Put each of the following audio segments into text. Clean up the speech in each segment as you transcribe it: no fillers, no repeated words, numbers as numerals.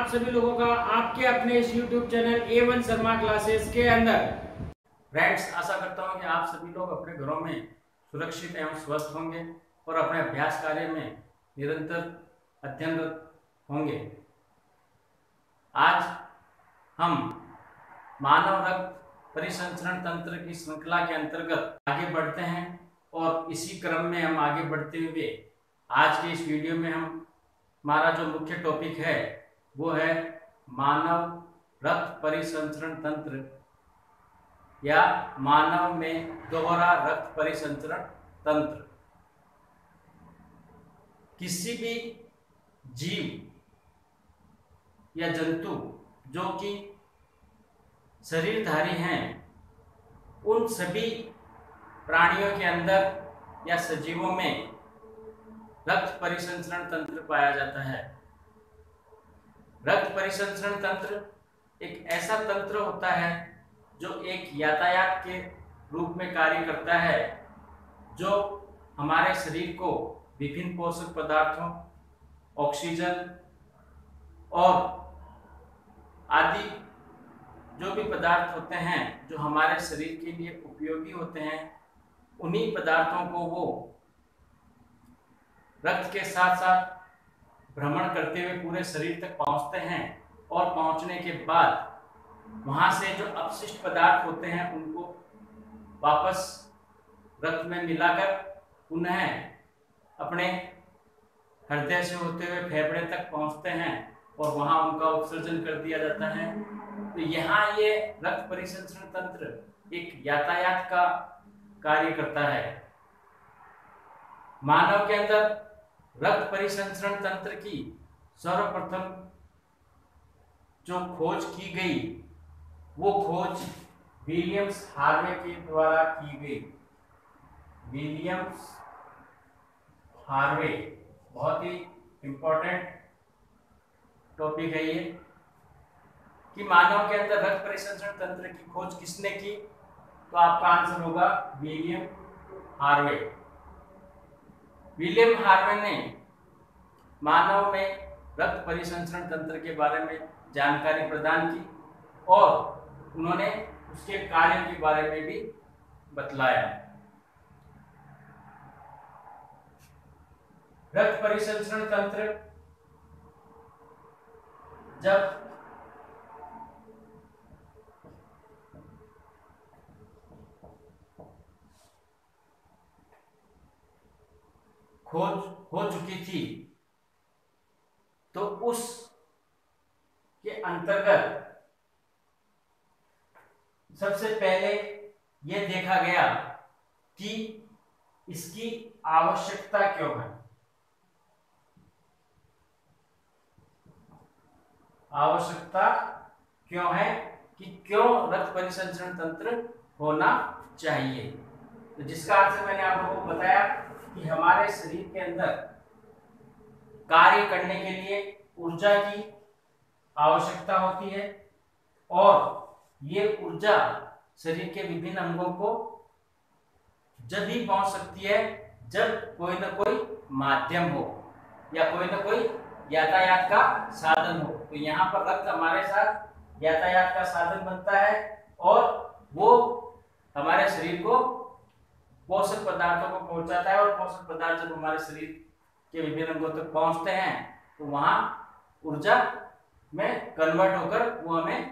सभी लोगों का आपके अपने इस YouTube channel A1 Sharma classes के अंदर। फ्रेंड्स, आशा करता हूं कि आप सभी लोग अपने घरों में सुरक्षित एवं स्वस्थ होंगे और अपने अभ्यास कार्य में निरंतर अध्ययनरत होंगे। आज हम मानव रक्त परिसंचरण तंत्र की श्रृंखला के अंतर्गत आगे बढ़ते हैं और इसी क्रम में हम आगे बढ़ते हुए आज के इस वीडियो में हमारा जो मुख्य टॉपिक है वो है मानव रक्त परिसंचरण तंत्र या मानव में दोहरा रक्त परिसंचरण तंत्र। किसी भी जीव या जंतु जो कि शरीरधारी हैं, उन सभी प्राणियों के अंदर या सजीवों में रक्त परिसंचरण तंत्र पाया जाता है। रक्त परिसंचरण तंत्र एक ऐसा तंत्र होता है जो एक यातायात के रूप में कार्य करता है, जो हमारे शरीर को विभिन्न पोषक पदार्थों, ऑक्सीजन और आदि जो भी पदार्थ होते हैं जो हमारे शरीर के लिए उपयोगी होते हैं, उन्हीं पदार्थों को वो रक्त के साथ साथ भ्रमण करते हुए पूरे शरीर तक पहुंचते हैं और पहुंचने के बाद वहां से जो अपशिष्ट पदार्थ होते हैं उनको वापस रक्त में मिलाकर पुनः अपने हृदय से होते हुए फेफड़े तक पहुंचते हैं और वहां उनका उत्सर्जन कर दिया जाता है। तो यहाँ ये रक्त परिसंचरण तंत्र एक यातायात का कार्य करता है। मानव के अंदर रक्त परिसंचरण तंत्र की सर्वप्रथम जो खोज की गई वो खोज विलियम्स हार्वे के द्वारा की गई। विलियम्स हार्वे बहुत ही इंपॉर्टेंट टॉपिक है ये कि मानव के अंदर रक्त परिसंचरण तंत्र की खोज किसने की, तो आपका आंसर होगा विलियम हार्वे। विलियम हार्वे ने मानव में रक्त परिसंचरण तंत्र के बारे में जानकारी प्रदान की और उन्होंने उसके कार्य के बारे में भी बतलाया। रक्त परिसंचरण तंत्र जब खोज हो चुकी थी तो उस के अंतर्गत सबसे पहले यह देखा गया कि इसकी आवश्यकता क्यों है। आवश्यकता क्यों है कि क्यों रक्त परिसंचरण तंत्र होना चाहिए। तो जिसका आंसर मैंने आप लोगों को बताया कि हमारे शरीर के अंदर कार्य करने के लिए ऊर्जा की आवश्यकता होती है और ये ऊर्जा शरीर के विभिन्न अंगों को जब भी पहुंच सकती है जब कोई ना कोई माध्यम हो या कोई ना कोई यातायात का साधन हो। तो यहाँ पर रक्त हमारे साथ यातायात का साधन बनता है और वो हमारे शरीर को पोषक पदार्थों को पहुंचाता है और पोषक पदार्थ जब हमारे शरीर के विभिन्न अंगों तक पहुंचते हैं तो वहां ऊर्जा में कन्वर्ट होकर वो हमें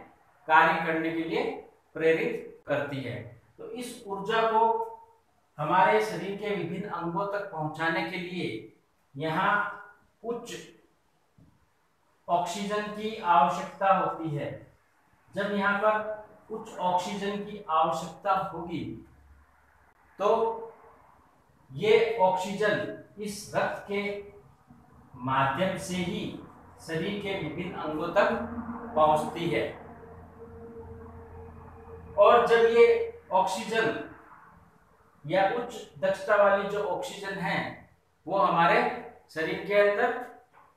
कार्य करने के लिए प्रेरित करती है। तो इस ऊर्जा को हमारे शरीर के विभिन्न अंगों तक पहुंचाने के लिए यहाँ उच्च ऑक्सीजन की आवश्यकता होती है। जब यहाँ पर उच्च ऑक्सीजन की आवश्यकता होगी तो ये ऑक्सीजन इस रक्त के माध्यम से ही शरीर के विभिन्न अंगों तक पहुंचती है और जब ये ऑक्सीजन या उच्च दक्षता वाली जो ऑक्सीजन है वो हमारे शरीर के अंदर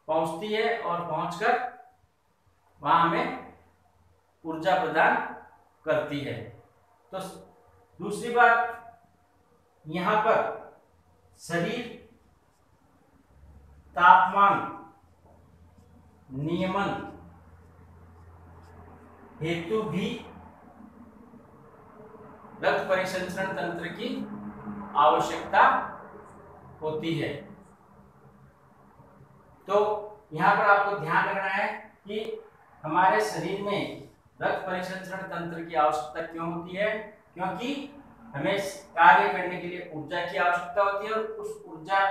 पहुंचती है और पहुंचकर वहां हमें ऊर्जा प्रदान करती है। तो दूसरी बात, यहाँ पर शरीर तापमान नियमन हेतु भी रक्त परिसंचरण तंत्र की आवश्यकता होती है। तो यहाँ पर आपको ध्यान रखना है कि हमारे शरीर में रक्त परिसंचरण तंत्र की आवश्यकता क्यों होती है, क्योंकि हमें कार्य करने के लिए ऊर्जा की आवश्यकता होती है और उस ऊर्जा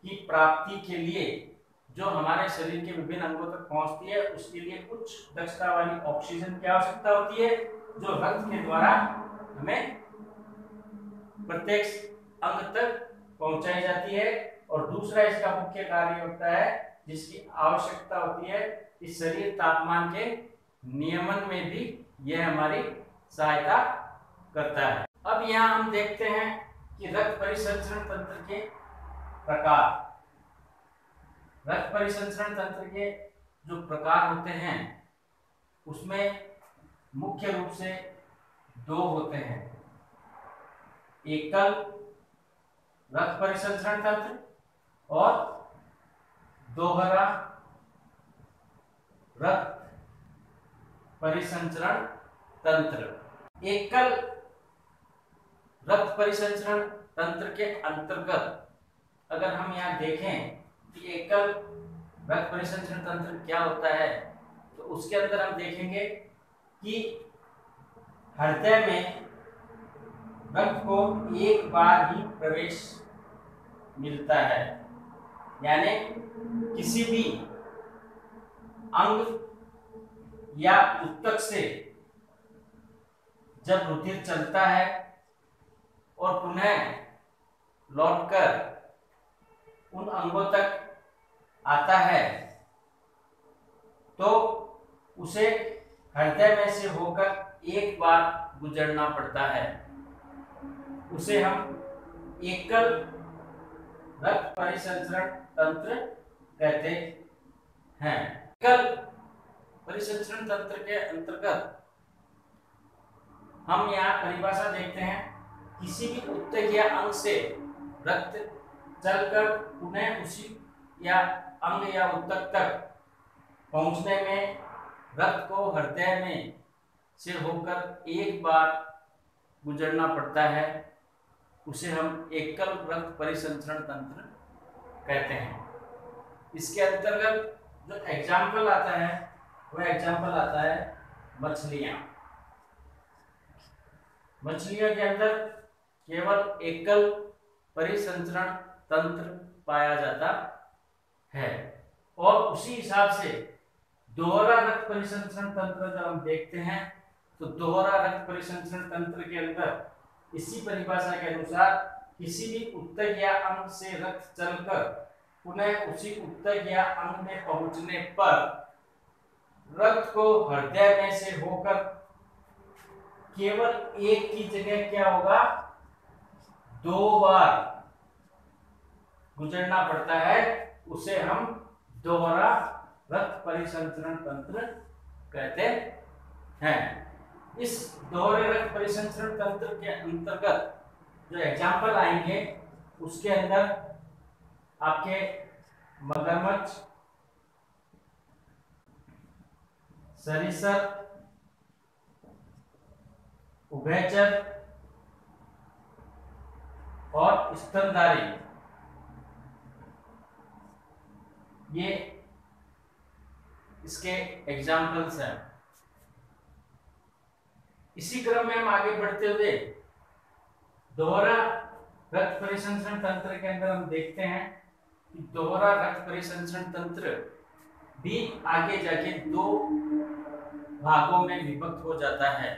की प्राप्ति के लिए जो हमारे शरीर के विभिन्न अंगों तक पहुंचती है उसके लिए उच्च दक्षता वाली ऑक्सीजन की आवश्यकता होती है, जो रक्त के द्वारा हमें प्रत्येक अंग तक पहुंचाई जाती है। और दूसरा इसका मुख्य कार्य होता है जिसकी आवश्यकता होती है कि शरीर तापमान के नियमन में भी यह हमारी सहायता करता है। अब यहाँ हम देखते हैं कि रक्त परिसंचरण तंत्र के प्रकार। रक्त परिसंचरण तंत्र के जो प्रकार होते हैं उसमें मुख्य रूप से दो होते हैं, एकल रक्त परिसंचरण तंत्र और दोहरा रक्त परिसंचरण तंत्र। एकल रक्त परिसंचरण तंत्र के अंतर्गत अगर हम यहाँ देखें कि एकल रक्त परिसंचरण तंत्र क्या होता है, तो उसके अंदर हम देखेंगे कि हृदय में रक्त को एक बार ही प्रवेश मिलता है, यानी किसी भी अंग या ऊतक से जब रुधिर चलता है और पुनः लौटकर उन अंगों तक आता है तो उसे हृदय में से होकर एक बार गुजरना पड़ता है। उसे हम एकल रक्त परिसंचरण तंत्र कहते हैं। एकल परिसंचरण तंत्र के अंतर्गत हम यहाँ परिभाषा देखते हैं, किसी भी ऊतक या अंग से रक्त चलकर पुनः उसी या अंग या ऊतक तक पहुंचने में रक्त को हृदय में से होकर एक बार गुजरना पड़ता है, उसे हम एकल रक्त परिसंचरण तंत्र कहते हैं। इसके अंतर्गत जो एग्जाम्पल आता है वह एग्जाम्पल आता है मछलियां। मछलियों के अंदर केवल एकल परिसंचरण तंत्र पाया जाता है और उसी हिसाब से दोहरा रक्त परिसंचरण तंत्र जब हम देखते हैं तो दोहरा रक्त परिसंचरण तंत्र के अंदर इसी परिभाषा के अनुसार किसी भी ऊतक या अंग से रक्त चलकर पुनः उसी ऊतक या अंग में पहुंचने पर रक्त को हृदय में से होकर केवल एक की जगह क्या होगा, दो बार गुजरना पड़ता है, उसे हम दोहरा रक्त परिसंचरण तंत्र कहते हैं। इस दोहरे रक्त परिसंचरण तंत्र के अंतर्गत जो एग्जाम्पल आएंगे उसके अंदर आपके मगरमच्छ, सरीसृप, उभयचर और स्तनधारी, ये इसके एग्जाम्पल्स हैं। इसी क्रम में हम आगे बढ़ते हुए दोहरा रक्त परिसंचरण तंत्र के अंदर हम देखते हैं कि दोहरा रक्त परिसंचरण तंत्र भी आगे जाके दो भागों में विभक्त हो जाता है।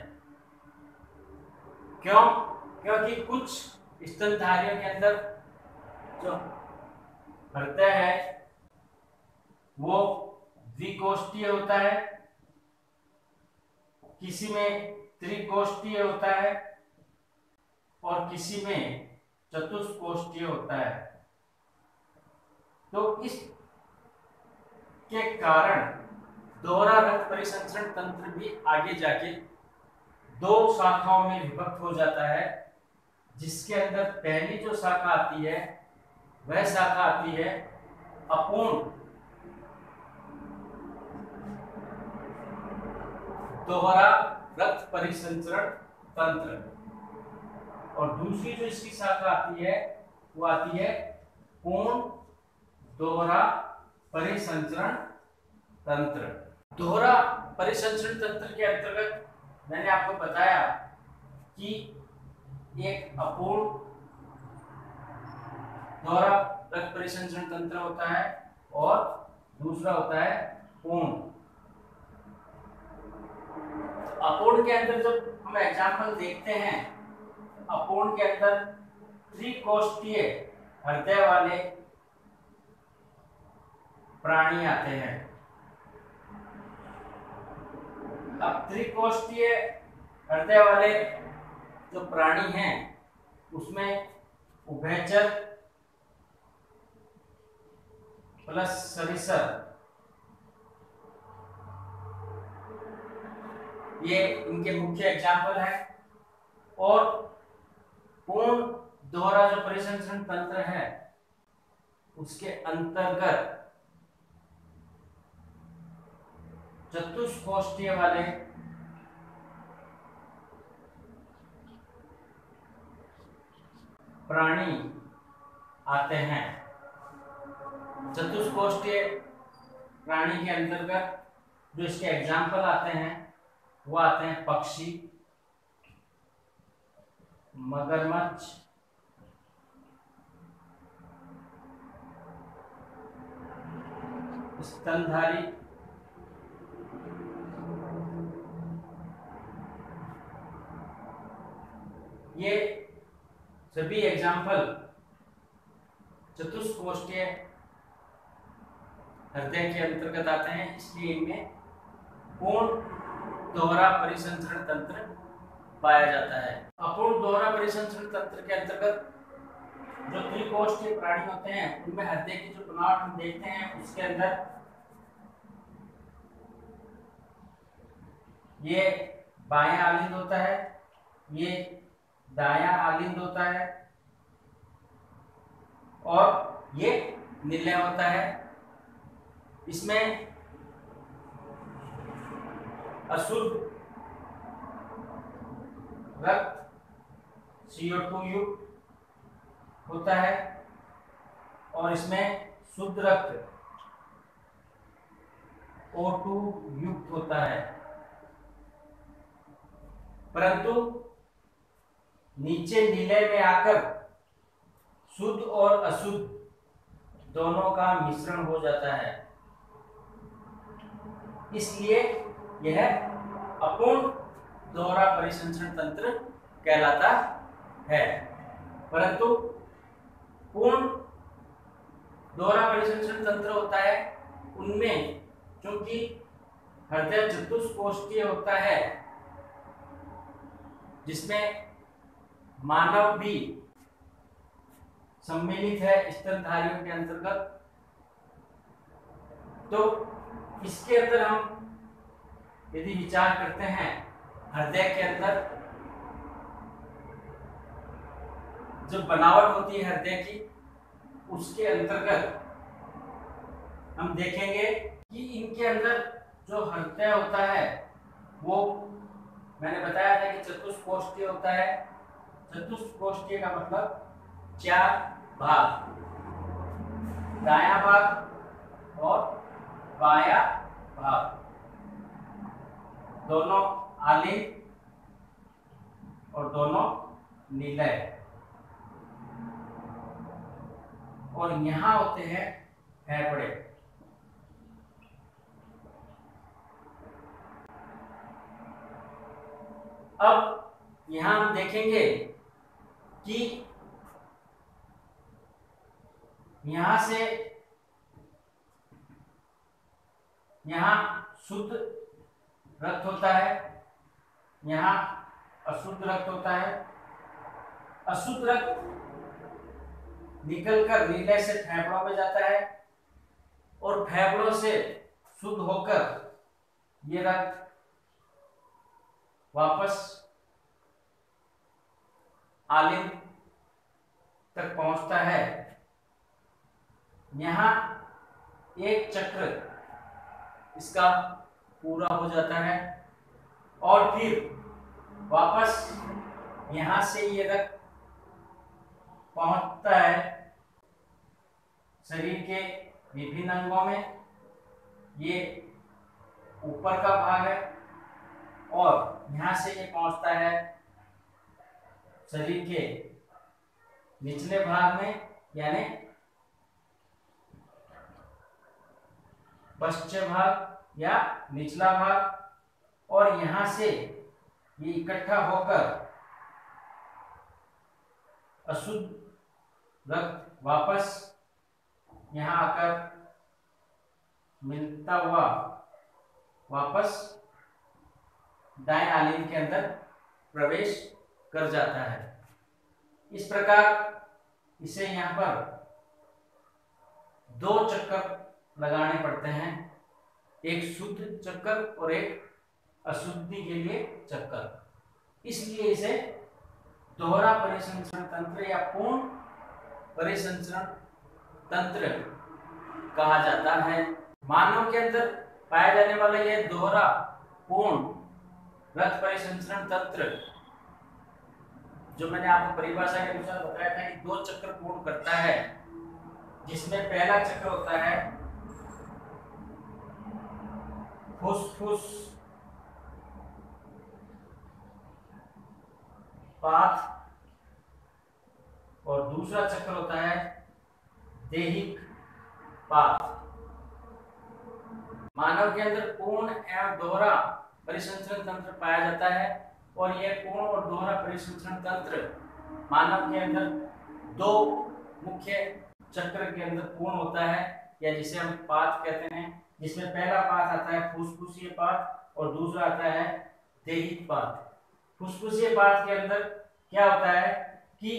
क्यों? क्योंकि कुछ स्तनधारियों के अंदर जो हृदय है वो द्विकोष्ठीय होता है, किसी में त्रिकोष्ठीय होता है और किसी में चतुष्कोष्ठीय होता है। तो इस के कारण दोहरा रक्त परिसंचरण तंत्र भी आगे जाके दो शाखाओं में विभक्त हो जाता है, जिसके अंदर पहली जो शाखा आती है वह शाखा आती है अपूर्ण दोहरा रक्त परिसंचरण तंत्र। और दूसरी जो इसकी शाखा आती है वो आती है पूर्ण दोहरा परिसंचरण तंत्र। दोहरा परिसंचरण तंत्र के अंतर्गत मैंने आपको बताया कि एक अपूर्ण दोहरा रक्त परिसंचरण तंत्र होता है और दूसरा होता है पूर्ण। अपूर्ण के अंदर जब हम एग्जाम्पल देखते हैं, अपूर्ण के अंदर त्रिकोष्ठीय हृदय वाले प्राणी आते हैं। अब त्रिकोष्ठीय हृदय वाले जो प्राणी हैं उसमें उभयचर प्लस सरिसर, ये इनके मुख्य एग्जाम्पल है। और पूर्ण दोहरा जो परिसंचरण तंत्र है उसके अंतर्गत चतुष्कोष्ठीय वाले प्राणी आते हैं। चतुष्कोष्ठीय प्राणी के अंतर्गत जो इसके एग्जाम्पल आते हैं वो आते हैं पक्षी, मगरमच्छ, स्तनधारी, ये सभी एग्जाम्पल चतुष्कोष्ठीय हृदय के अंतर्गत आते हैं, इसलिए इनमें पूर्ण दोहरा परिसंचरण तंत्र पाया जाता है। अपूर्ण दोहरा परिसंचरण तंत्र के अंतर्गत जो त्रिकोष्ठीय प्राणी होते हैं उनमें हृदय की जो बनावट हम देखते हैं उसके अंदर ये बायां आलिंद होता है, ये दायां आलिंद होता है और ये निलय होता है। इसमें अशुद्ध रक्त CO2 युक्त होता है और इसमें शुद्ध रक्त O2 युक्त होता है। परंतु नीचे निलय में आकर शुद्ध और अशुद्ध दोनों का मिश्रण हो जाता है, इसलिए यह अपूर्ण दोहरा परिसंचरण तंत्र कहलाता है। परंतु पूर्ण दोहरा परिसंचरण तंत्र होता है उनमें चूंकि हृदय चतुष्कोष्ठीय होता है जिसमें मानव भी सम्मिलित है स्तनधारियों के अंतर्गत, तो इसके अंदर हम यदि विचार करते हैं हृदय के अंदर जो बनावट होती है हृदय की, उसके अंतर्गत हम देखेंगे कि इनके अंदर जो हृदय होता है वो मैंने बताया था कि चतुष्कोष्ठीय होता है। चतुष्कोष्ठीय का मतलब 4 भाग, दायां भाग और बायां भाग, दोनों आलिंद और दोनों निलय, और यहां होते हैं फेफड़े। अब यहां हम देखेंगे कि यहां से यहां शुद्ध रक्त होता है, यहां अशुद्ध रक्त होता है। अशुद्ध रक्त निकलकर निलय से फेफड़ों में जाता है और फेफड़ों से शुद्ध होकर ये रक्त वापस आलिंद तक पहुंचता है। यहां एक चक्र इसका पूरा हो जाता है और फिर वापस यहां से ये रक्त पहुंचता है शरीर के विभिन्न अंगों में। ये ऊपर का भाग है और यहां से ये पहुंचता है शरीर के निचले भाग में, यानी पश्चिम भाग या निचला भाग, और यहां से ये इकट्ठा होकर अशुद्ध रक्त वापस यहां आकर मिलता हुआ वापस दाएं आलिंग के अंदर प्रवेश कर जाता है। इस प्रकार इसे यहाँ पर 2 चक्कर लगाने पड़ते हैं, एक शुद्ध चक्कर और एक अशुद्धि के लिए चक्कर। इसलिए इसे दोहरा परिसंचरण तंत्र या पूर्ण परिसंचरण तंत्र कहा जाता है। मानव के अंदर पाया जाने वाला यह दोहरा पूर्ण रक्त परिसंचरण तंत्र, जो मैंने आपको परिभाषा के अनुसार बताया था कि 2 चक्र पूर्ण करता है, जिसमें पहला चक्र होता है फुसफुस पाथ और दूसरा चक्र होता है देहिक पाथ। मानव के अंदर पूर्ण एवं दोहरा परिसंचरण तंत्र पाया जाता है और यह पूर्ण और दोहरा परिसंचरण तंत्र मानव के अंदर 2 मुख्य चक्र के अंदर पूर्ण होता है, या जिसे हम पाथ कहते हैं, जिसमें पहला पाथ आता है फुसफुसीय पाथ और दूसरा आता है देहिक पाथ। फुसफुसीय पाथ के अंदर क्या होता है कि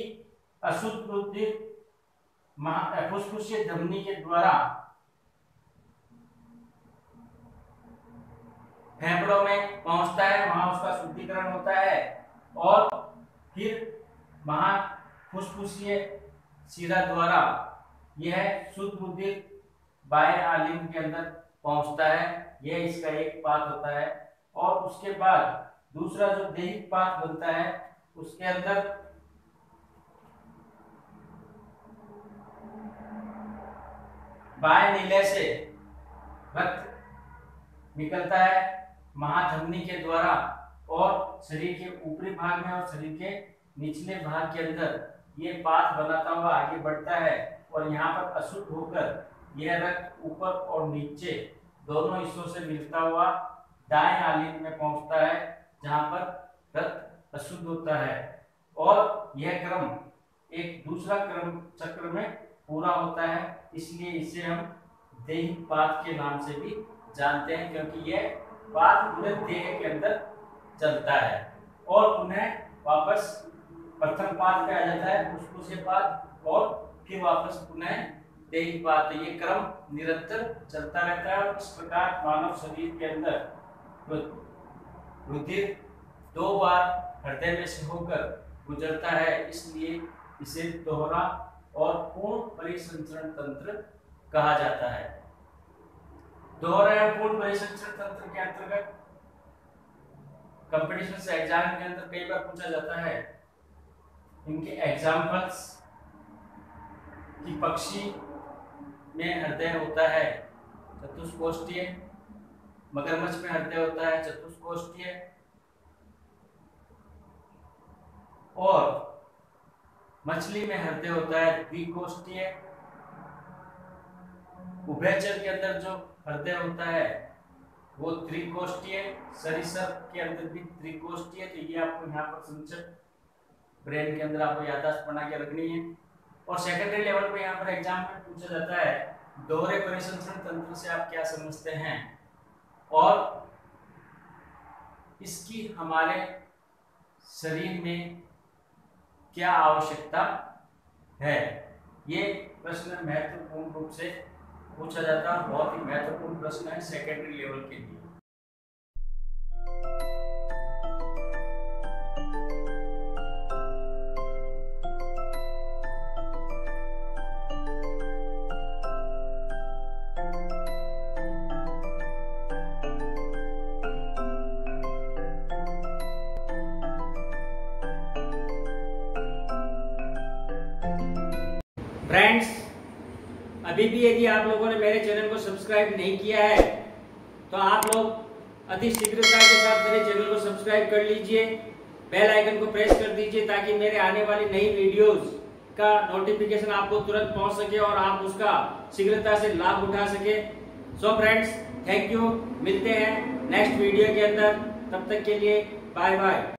अशुद्ध रुधिर फुसफुसीय धमनी के द्वारा फेफड़ों में पहुंचता है, वहां उसका शुद्धिकरण होता है और फिर वहां फुसफुसीय शिरा द्वारा यह शुद्ध रुधिर बाह्य आलिंग के अंदर पहुंचता है। यह इसका एक पाथ होता है। और उसके बाद दूसरा जो देहिक पाथ बनता है, उसके अंदर बाएं नीले से रक्त निकलता है महाधमनी के द्वारा और शरीर के ऊपरी भाग में और शरीर के निचले भाग के अंदर ये पाथ बनाता हुआ आगे बढ़ता है और यहाँ पर अशुद्ध होकर यह रक्त ऊपर और नीचे दोनों हिस्सों से मिलता हुआ दाएं आलिंग में पहुंचता है, जहां पर रक्त अशुद्ध होता है। और यह क्रम एक दूसरा क्रम चक्र में पूरा होता है, इसलिए इसे हम देहिक पाथ के नाम से भी जानते हैं, क्योंकि यह पाथ पूरे देह के अंदर चलता है और उन्हें वापस प्रथम पाथ पे आ जाता है, फुसफुसीय पाथ, और फिर वापस पुनः देहिक पाथ। ये क्रम निरंतर चलता रहता है और इस प्रकार मानव शरीर के अंदर रुधिर 2 बार हृदय में से होकर गुजरता है, इसलिए इसे दोहरा और पूर्ण परिसंचरण तंत्र कहा जाता है। दोहरा या पूर्ण परिसंचरण तंत्र के अंतर्गत कंपटीशन से एग्जाम के अंदर कई बार पूछा जाता है। इनके एग्जाम्पल्स कि पक्षी में हृदय होता है चतुष्कोष्ठीय, मगरमच्छ में हृदय होता है चतुष्कोष्ठीय, और मछली में हृदय होता है द्विकोष्ठीय। उभयचर के अंदर जो हृदय होता है वो त्रिकोष्ठीय, सरीसृप के अंदर भी त्रिकोष्ठीय। तो ये आपको यहाँ पर संक्षिप्त ब्रेन के अंदर आपको याददाश्त बना के रखनी है। और सेकेंडरी लेवल पे यहाँ पर एग्जाम में पूछा जाता है दोहरे परिसंचरण तंत्र से आप क्या समझते हैं और इसकी हमारे शरीर में क्या आवश्यकता है। ये प्रश्न महत्वपूर्ण रूप से पूछा जाता है, बहुत ही महत्वपूर्ण प्रश्न है सेकेंडरी लेवल के लिए। फ्रेंड्स, अभी भी यदि आप लोगों ने मेरे चैनल को सब्सक्राइब नहीं किया है तो आप लोग अति शीघ्रता के साथ मेरे चैनल को सब्सक्राइब कर लीजिए, बेल आइकन को प्रेस कर दीजिए ताकि मेरे आने वाली नई वीडियोस का नोटिफिकेशन आपको तुरंत पहुंच सके और आप उसका शीघ्रता से लाभ उठा सके। So friends, thank you. मिलते हैं नेक्स्ट वीडियो के अंदर, तब तक के लिए बाय बाय।